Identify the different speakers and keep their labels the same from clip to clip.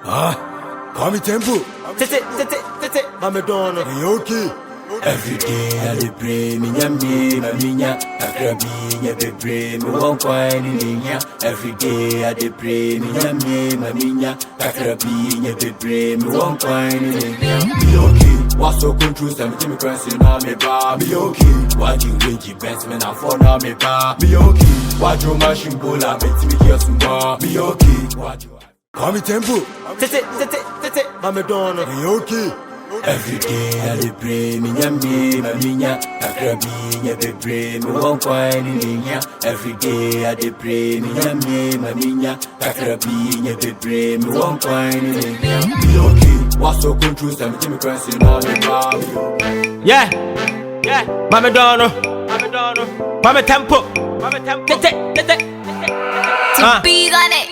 Speaker 1: Call me Tempo.
Speaker 2: Mamadonna.
Speaker 1: Okay.
Speaker 3: Every day I dey pray, me minya, akrabi, be me won't find anything. Every day I dey pray, me minya, akrabi, be me won't find anything. Be okay, what's so control? Some Jimmy Crescent na me ba. Be okay, what you wage best man I for na me ba. Be okay, what your machine bola me timi here sumba. Be okay, what you
Speaker 1: call me Tempo.
Speaker 2: Mamadonna.
Speaker 1: Okay.
Speaker 3: Every day I dey pray, me minya, akrabi, be me won't find anything. Every day I dey pray, me minya, akrabi, be me won't find anything. Be okay, what's so control? Some Jimmy Crescent on the bar.
Speaker 2: Yeah, Mamadonna. Mama Tempo.
Speaker 4: Big on it.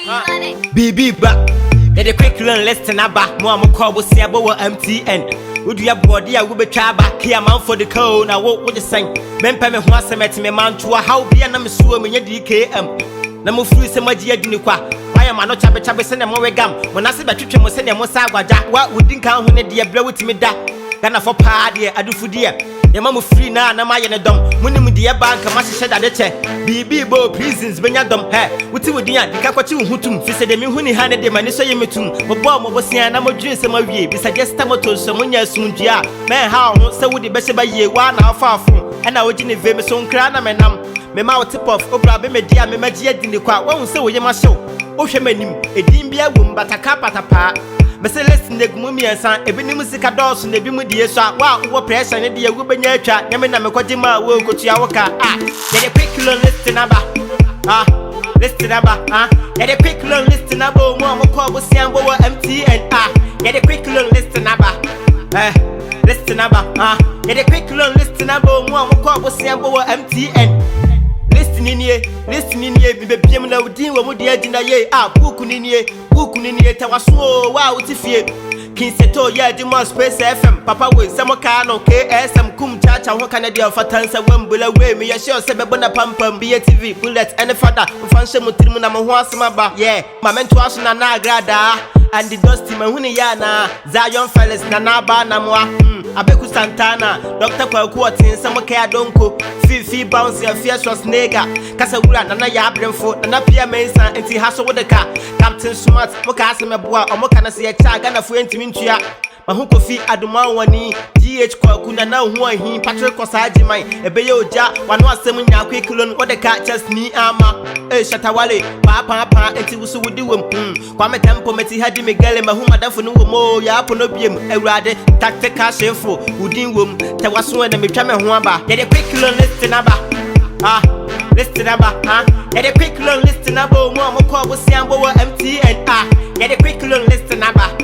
Speaker 2: BB back. The quick learn listen about more call with Sabo MTN. Would you have body? I will be try back here, man for the code. Now, what would you say? Men pay me once I met me, man, to a how be an swimming in your DKM. Namu free some idea, Diniqua. I am not Chabby send a more gum. When I said that you must send a Mosaga, what would think count when the dear blow with me that? Gana for party, I do for dear. Your mamma free now, and I'm in a dumb. Money with the bank, a master shed at the chair. BB Bo prisons, when you're dumb hair. What you would do, the Kakatu Hutum, Fissa de Mihuni handed them and so you metum. But Bomb was saying, I'm a dream some of ye, besides just Tamato, someone else soon, dear. Man, how so would the best by ye 1 hour far from. And I would in a famous own crown, and me mouth tip off, Obra, me dear, me magia didn't quite won't say you must show. Ocean menu, a dimbia womb, but a cap at a part. But say listen, the mummy and son, a bit music a dose and the bimu dear shot. Wow, what press and the Ruben chat, Yamina Mekojima will go to your car. Get a quick little listen about. Listen about. Get a quick little listen about. One call with Sambo MTN. Get a quick little listen about. Listen about. Get a quick little listen about. One call with Sambo MTN. Listening here, be PM now, deal with the edge in the year. Book Tawaso, wow, it's a fear. King Seto, yeah, the most space FM. Papa with Samokano, KSM, Kum Chacha, what can I do for Tansa Wembula way? Me, I sure Sebabona Pampam, BATV, Bullet, and the father, function with Timuna Mawasmaba. Yeah, my mentor Nagrada, and the Dusty Mahuniana, Zion Fellas, Nanaba Namwa. Abeku Santana, Dr. Kwakwatin, Samokea Donko, Fifi Bouncy, and Fierce Nega, Casawura, Nana Yabrenfo, and Apia Mesa, and T. Hassel with the car, Captain Smart, Mokasama Bois, or Mokana see a tag and a friend to Mintia. Mahuko fi Adumawani, GH Kwakuna now who are he, Patrick Kosaji, my a Beyou Ja, one was sending ya quick loan, what the cat just me ama, Shatawale, Papa, and Tiwusu would do him. Kwame Tempo Meti had Miguel and Mahuma Dafunu mo, Yaponobium, a rade, tactica shefo, Udin womb, Tawasu and the Michama Huamba, get a quick loan listen about. Listen about, get a quick loan listen about, one more call with Sambo MTN, get a quick loan listen about.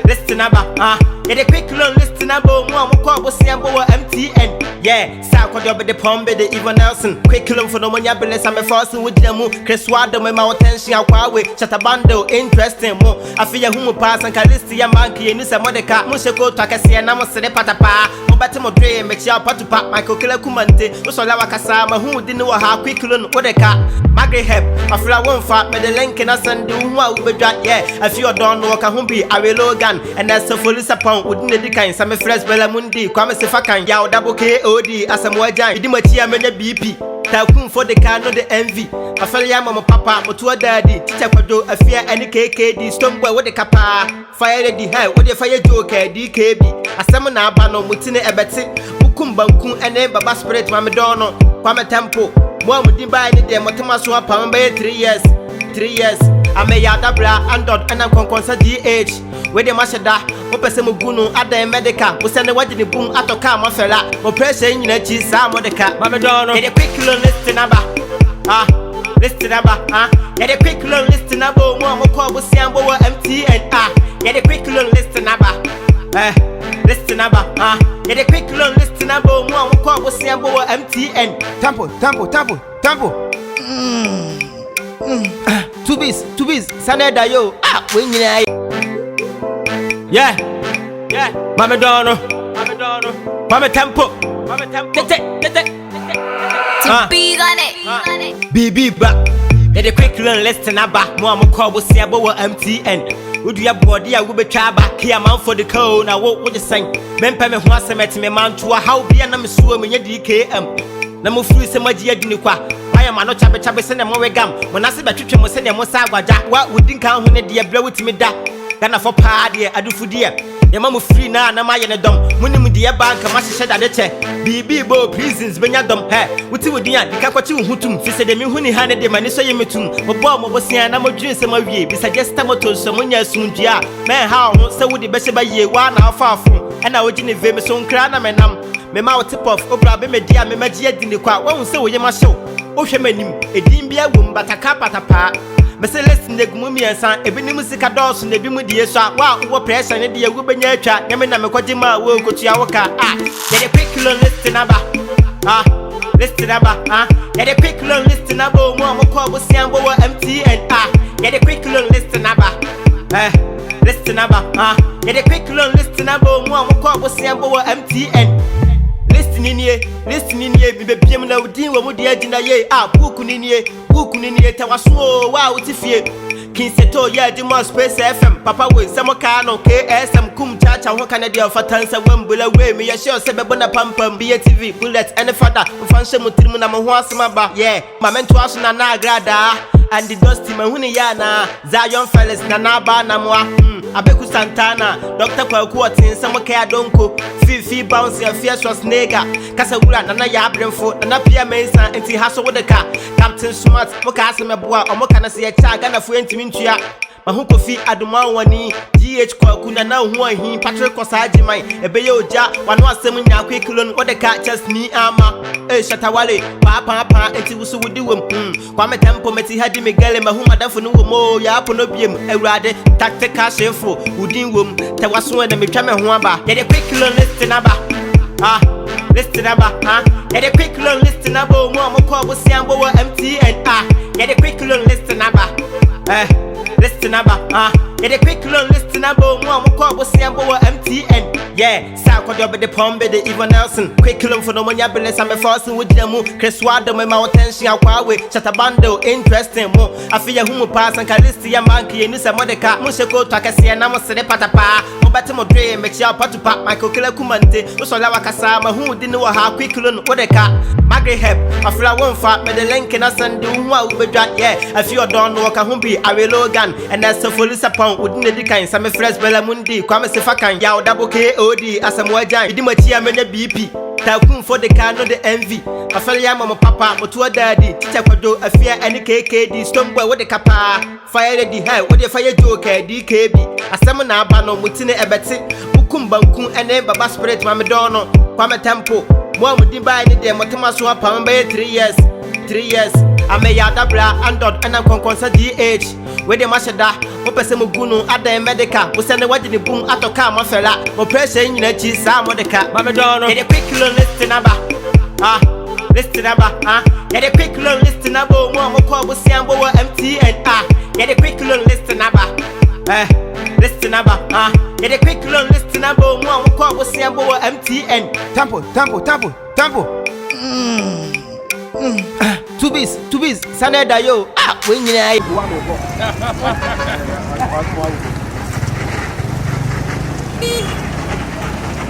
Speaker 2: Listen about, get a quick little listen about one call with Sambo MTN. Yeah, South Korea, the Pombe, the Ivan Nelson. Quick little for no one, I'm a forcing with them. Chris Wado, my attention, Huawei, Chatabando, interesting. I feel a human pass and Calistia monkey, and Nisa Modeca, Mushako, Takasi, and Namose Patapa, Mobatimo Dre, make your pot to pop, Michael Killer Kumante, Usola Kasama, who didn't know how quick little Wodeka, Margaret Hep, I feel I won't fat, but the link and I send you what will be done. Yeah, if you don't know, Kahumbi, I will Logan, and that's a full upon wouldn't the kind, some fresh Bellamundi, Kwame Sefakan, Yao double KOD, as a Mojan, Dimachia Mena BP, Takum for the car, no the envy. I fell Yama Papa, Motua Daddy, Tita Pado, a fear any KKD, Stoneboy with the Kappa, Fire the High, with the Fire Joker, DKB, a Samana Bano, Mutine Ebeti, Bukum, and then Baba Spirit, Mamadonna, Kwame Tempo, one with the buy the Motomasua Pamba 3 years. 3 years, I may Yadabra and Dot and I'm Conconsa DH. Where the Mashada, Opesemu Ada Emadek, who send the wedding boom at the car, Mafella, or pressing in a cheese, Modeca, Mamadonna, get a quick little listen about. Listen about, get a quick little listen about one more call with Sambo MTN. Get a quick little listen about. Listen about, get a quick little listen about one more call with Sambo MTN. Tempo. Two bees, Sanada yo, when you yeah, Mamadonna, Mama Tempo, get
Speaker 4: Big on it.
Speaker 2: BB back. Get a quick little listen about one call with Sabo MTN. Would you have body? I will be traba. Here, man for the code. Now, what would you say? Mpeninsem who has met me, man, to a how be an amsua in your DKM. Namu free some idea dinikwa. I am not chabe send a more gum. When I say that you must send a mosawa jack, what would think how when a dear blow with me that? Gana for party, I do for dear. Your mamma free now, and I'm a dumb. When you dear bank, I must shed at the check. BB Bo prisons, when you're dumb hair. What you dear, the Kakatu Hutum, she said, the Mihuni handed the man, so you met him. But Bomb was saying, I'm a dream some of ye, besides just Tamato, someone you're soon, dear. Man, how so would the best by ye 1 hour far from, and I would in a famous own crown, and I'm. Me mouth tip off, Oprah, me dear, me magia didn't quite won't say you must show. Ocean, a dim be a womb, but a capata. Mese listen the mummy and son, a bini musica dolls in the bimu dear shot, wow, what pressure and dear woman your chat, Yamina Mekojima will go to our car. Get a quick listen number. Listen number. Get a quick listen number. One more call with Sambo MT and get a quick listen number. Listen number. Get a quick listen number. One more call with Sambo MT and listening here, be PM now, deal with the agenda. Ye, Bookunin here, Tawaso, wow, it's fear. King Seto, yeah, Dimon Space FM, Papa with Samokano, KSM, Kum Chacha, what can I do for Tansa Wembula way? Me, I sure said Bona Pampa, BATV, Bullet, and the father, Function Mutimuna Mawasmaba, yeah, my mentor Nagrada. And the dusty Mahuniana, Zion Fellas, Nanaba Namwa, Abeku Santana, Dr. Kwakwatin, some care donko, Fifi bouncy, a fierce was nega, Casawura, Nana Yabrenfo, and Apia Mesa, and T Hasso with the car, Captain Smart, Mokasama Bois, or Mokana see a tag and a friend to Mintia. Mahuko fi Adumawani, GH Kwakuna now who are he, Patrick Kosaji, my Beyou Ja, one was seven ya quick loan, what the cat just me ama, Shatawale, Papa, and Tibusu would do Kwame Tempo Meti had Miguel, Mahuma Dafunu Mo, Yaponobium, a rather tactical shefo, Udin womb, Tawasu and the Mikama Huamba, get a quick loan list number. List number, get a quick loan list number, one more call with Sambo MT and get a quick loan list number. Listen number, get a quick listen number. One more call with Sambo MTN. Yeah, South Korea, the Pombe, the Ivan Nelson. Quick loan for no money, I'm a force with them. Chris Wado, my attention, Huawei, Chatabando, interesting. I feel whom pass and Calistia Monkey, and Nusa Modica, Musako, Takasi, and Namo Sede Patapa, Obatamo Dre, make your patupa, Michael Killer Kumante, Usola Kasama, who didn't know how quick loan, what a car. Magri Hep, a flower won't fat, but the link and us and do what we got. Yeah, if you don't know, Kahumbi, I will Logan. And that's a full upon wouldn't the kind, some fresh Bellamundi, Kwame Sefakan, Yao double KOD, as some more giant, Dimatia Mena BP, Takum for the car, not the envy. A fellow Yamma Papa, or to a daddy, Teachapado, a fear and a KKD, Stomboy with the capa, fire the hell, with the fire joker, DKB, a seminar bano, Mutine Ebeti, Bukum Bankum, and then Baba Spirit, Mamadono, Kwame Tempo, one with the buying the Motomaso Pamba 3 years. 3 years, I may Yadabra and Dot and I'm Conconsa DH. Where the Mashada, Opesemu, Ada Medica, who send the wedding boom at a car, Mafella, or pressure in the cheese, some of the cat, Mamadonna, get a quick list number. List number, get a quick list number. One more call with Sambo MT and get a quick list number. List number, get a quick list number. One more call with Sambo MT and Tampo. Two bees, Sanada yo. When you are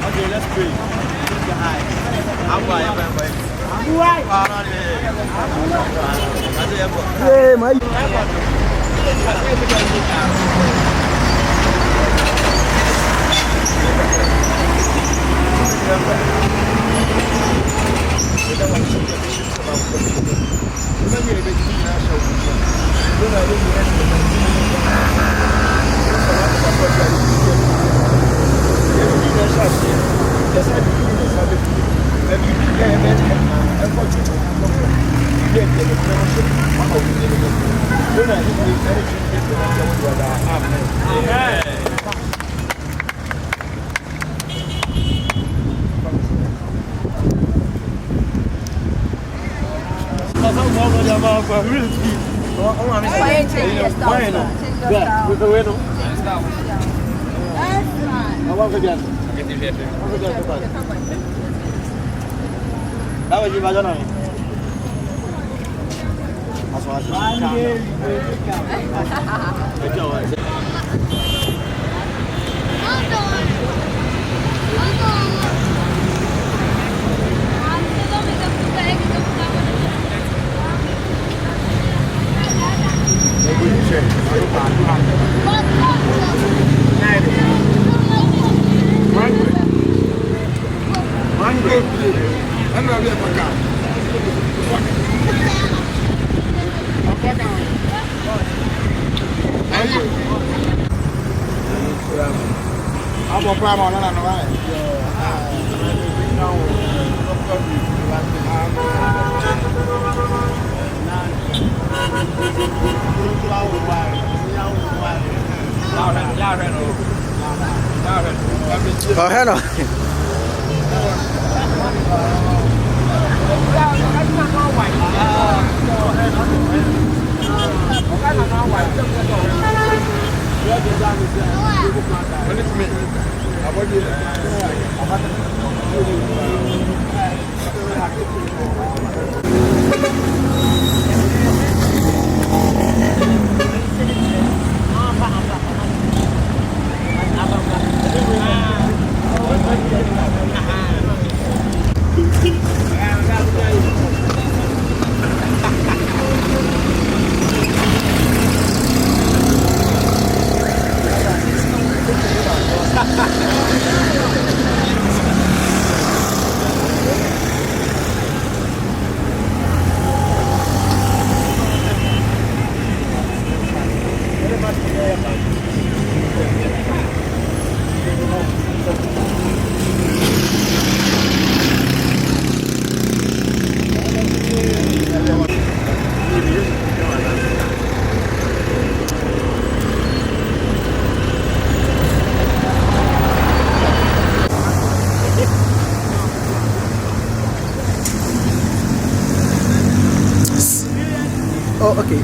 Speaker 2: okay, let's pray.
Speaker 1: Oh, okay.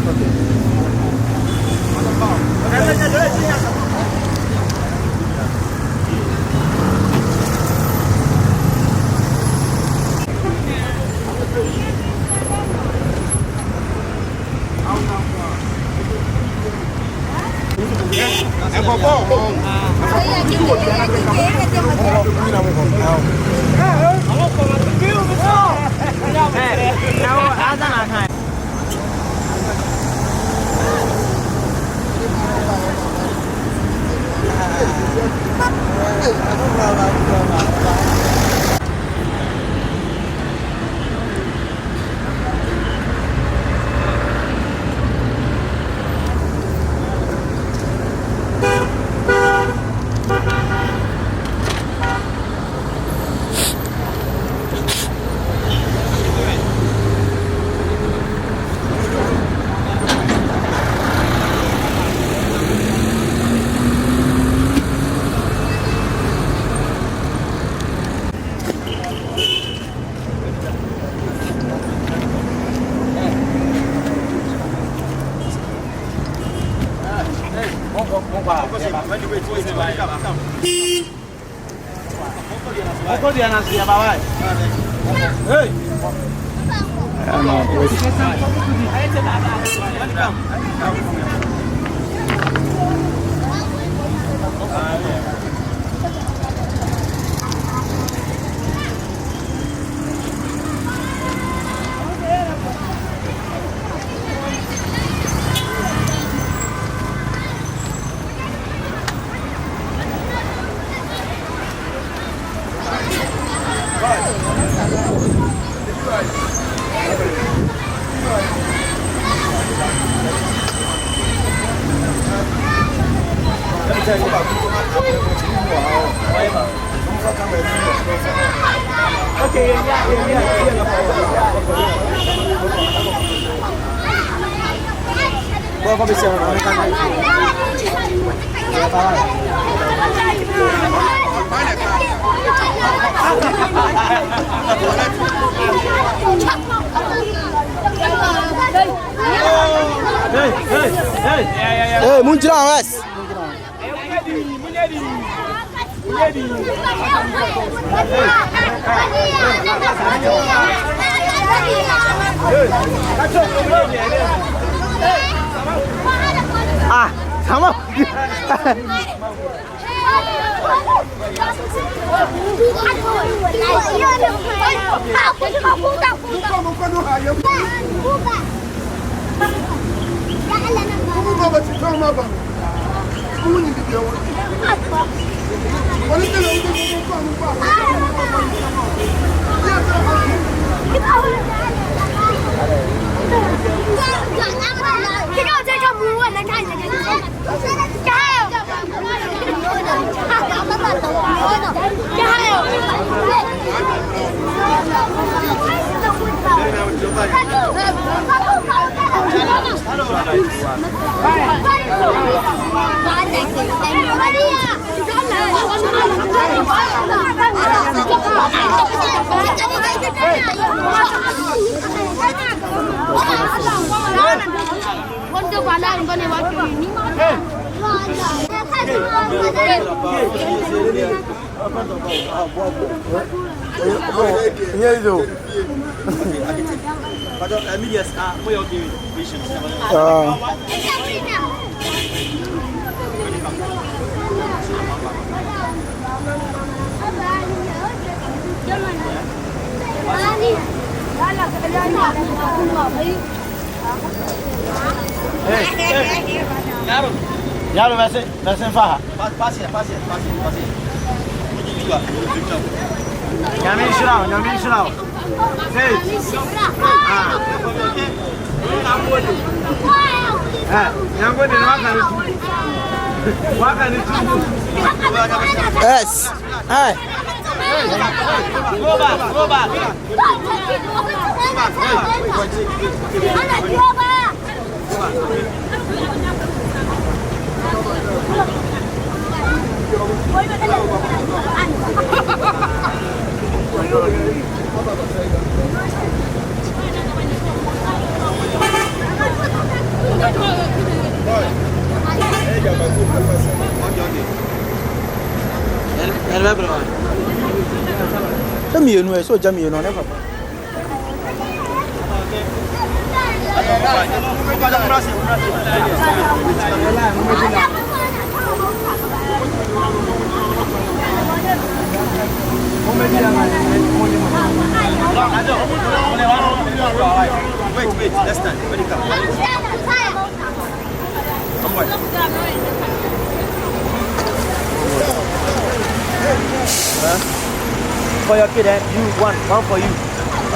Speaker 1: Hey, Munjira West. Ah, come on.
Speaker 2: Yaro, vai ser farra.
Speaker 1: Passe.
Speaker 2: Yamin Shirao. Hey.
Speaker 5: Yes. Hi.
Speaker 1: Go back.
Speaker 5: Jamie, so Jamie, no, never.
Speaker 1: Wait, let's stand. Where come? Come on.
Speaker 2: For your kid, you one for you.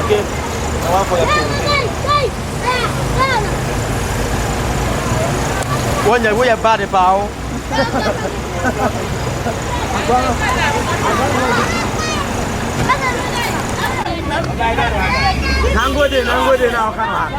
Speaker 2: Okay? And one for your kid. When you're bad about. Nangode now, come on.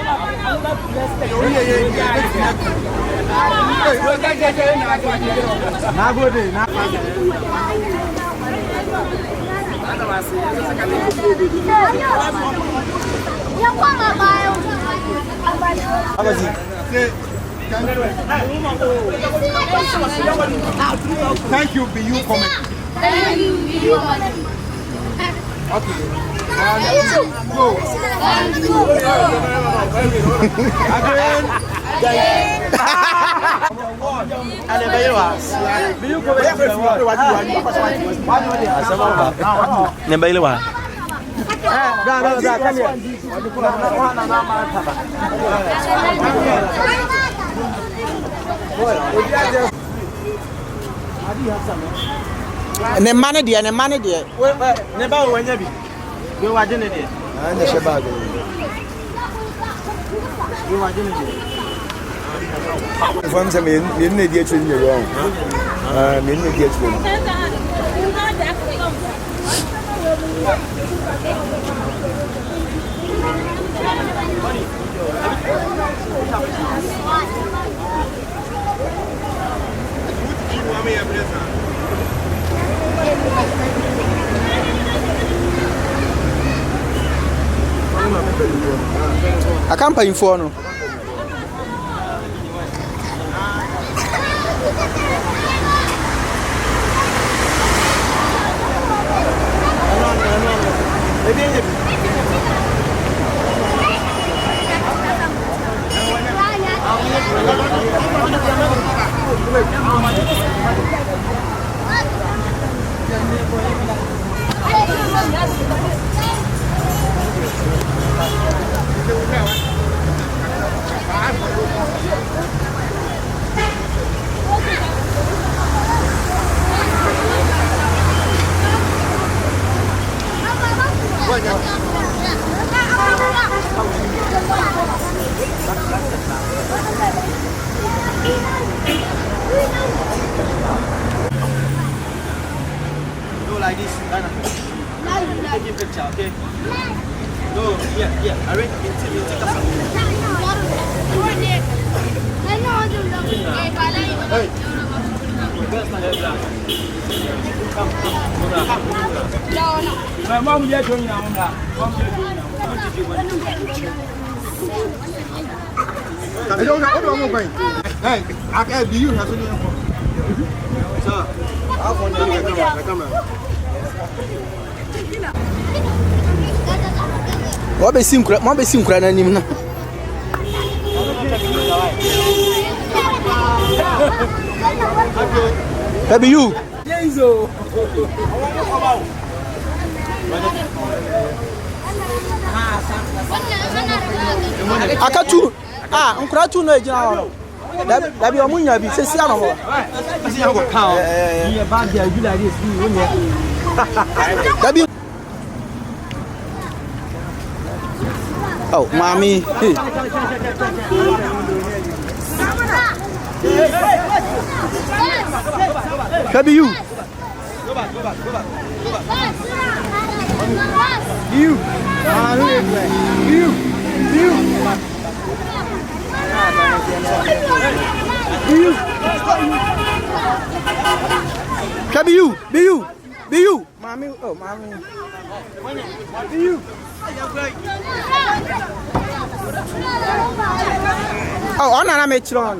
Speaker 6: Thank you, Beyou comment. Okay. Go.
Speaker 5: And the money there.
Speaker 2: Never when you be. You are doing it.
Speaker 5: And the Shabbat.
Speaker 2: You are doing it.
Speaker 5: If I'm saying, you need to get in your own. You need to get in. I can't pay for no.
Speaker 1: Yeah. Are you take a
Speaker 6: My mom here doing now. I don't know. Hey, Akete, do you have any? Sir, I'll find the camera.
Speaker 7: What be sim kura na nim na. Beyou. Yenzo. Akatu. Nkura tu no ejina ho. Da bi omunya bi sesi ano ho.
Speaker 1: Sesi ano ka o. Ye ba dia bi la dey see wo ne.
Speaker 7: Da bi Oh, mommy. Beyou.
Speaker 1: Go back.
Speaker 6: You.
Speaker 7: Beyou. Mommy. Oh, mommy. Beyou. Oh, on a metron.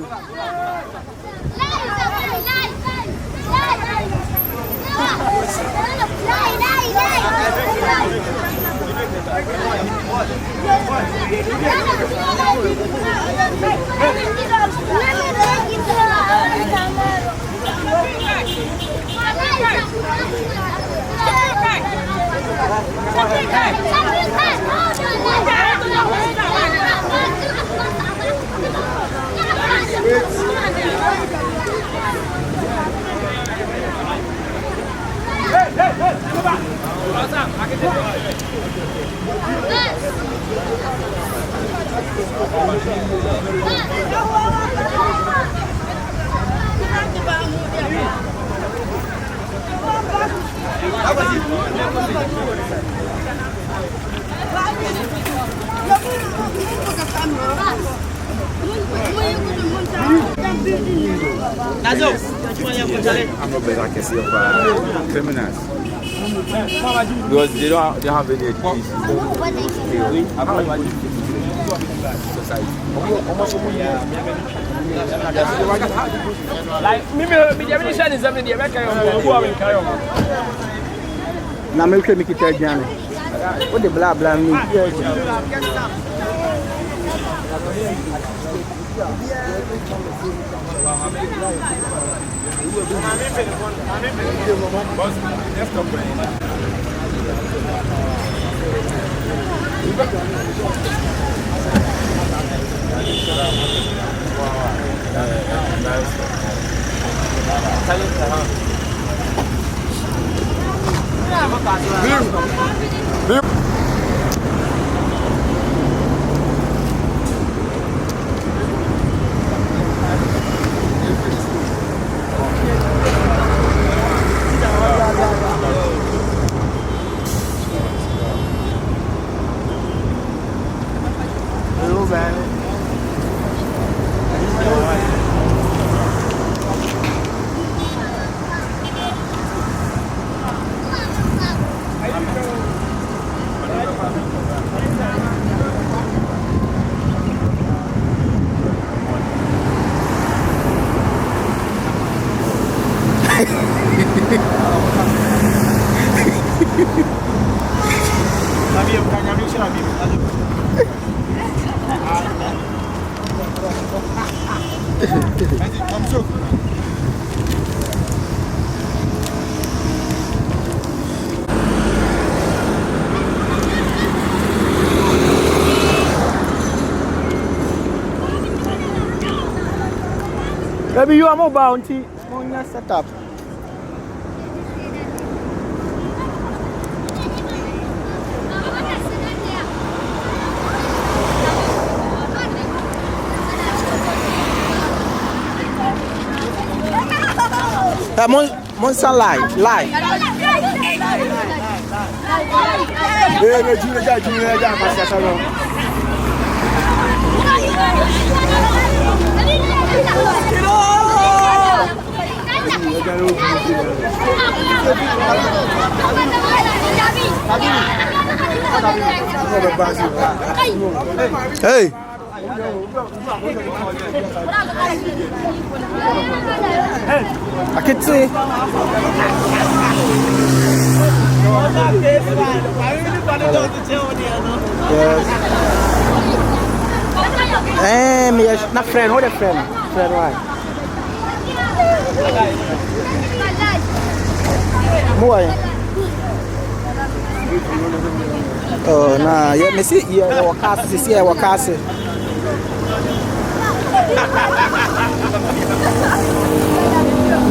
Speaker 5: I'm not better like I say of criminals. Because they don't have any education.
Speaker 1: Like me definition is something the American who are in carry on.
Speaker 7: Na me make it again. What the blah blah me. Maybe you are more bounty. Small setup. Monster lie. Hey. Akete. Yes. Me na friend, what a friend? Friend why? Moy. Oh, nah, yeah, me see yeah, wakasi, see wakasi.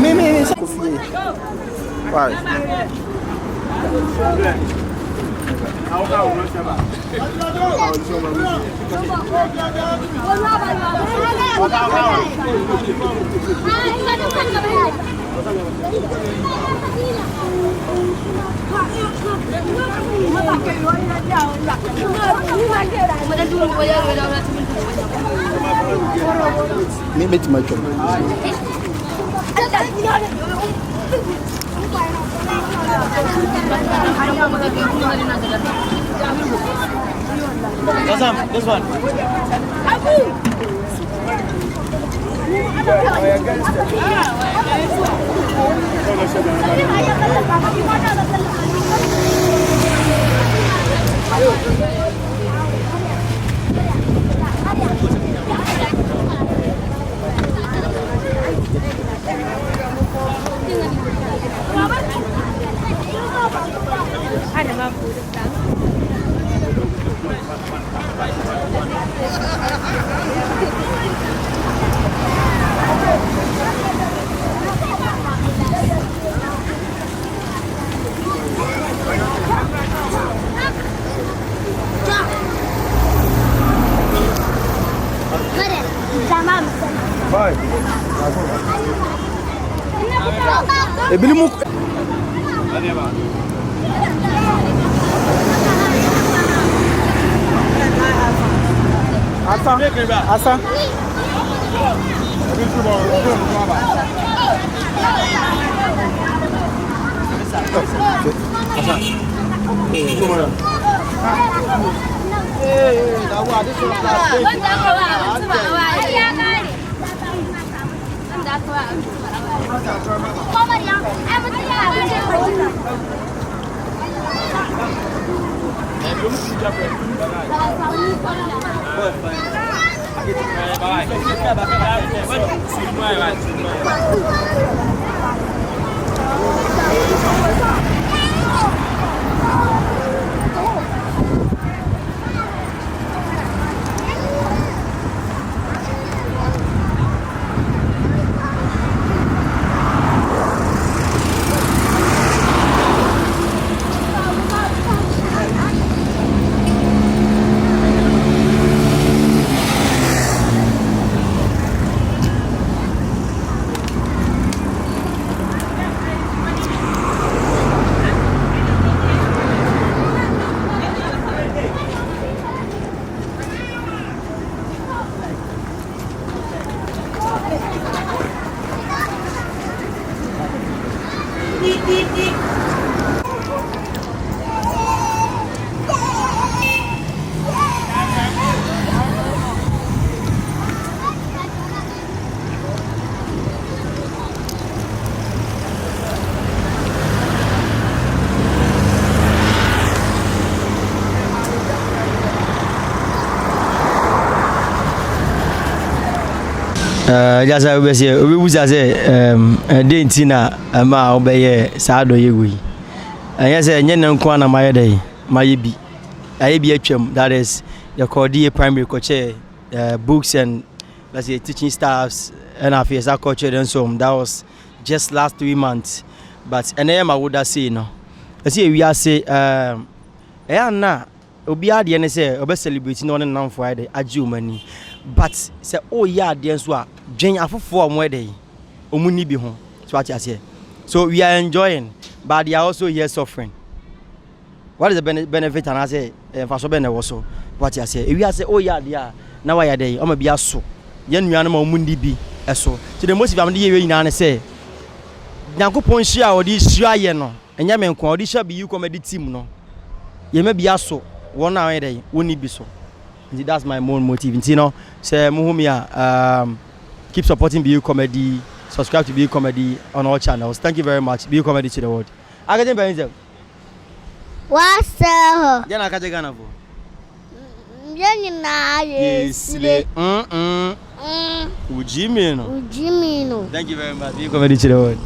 Speaker 7: Me Kofi. Why? Me meet my job.
Speaker 1: This one. Ebilimu Asa
Speaker 8: just I was here. We was as a dentina ma obey sado yewi. And yes, a yen kwana my day, my be. I be that is your cordia primary coach, books and let's say teaching staffs and affairs culture and so on. That was just last 3 months. But and I would have say no. I see we are say na obi ade ne say obe celebrate no on Friday ajumani. But say oh yeah den so a dwen afofo mo dey omuni bi ho. So what you say? So we are enjoying, but they are also here suffering. what is the benefit and I say for so bene was so what you say if you say oh yeah now why dey o ma bia so ye nuan ma mundi bi eso so the most of am dey we nyina say Nyankopon hia odi hia ye no enya me nko odi hia Beyou comedy team no ye ma bia so won na dey woni bi so. That's my main motive. You know, say keep supporting Beyou comedy, subscribe to Beyou comedy on all channels. Thank you very much. Beyou comedy to the world. Akete Mpeninsem.
Speaker 9: What's up?
Speaker 8: Jana Akete Ghana for.
Speaker 9: Yes.
Speaker 8: Ujimino.
Speaker 9: Ujimino.
Speaker 8: Thank you very much. Beyou comedy to the world.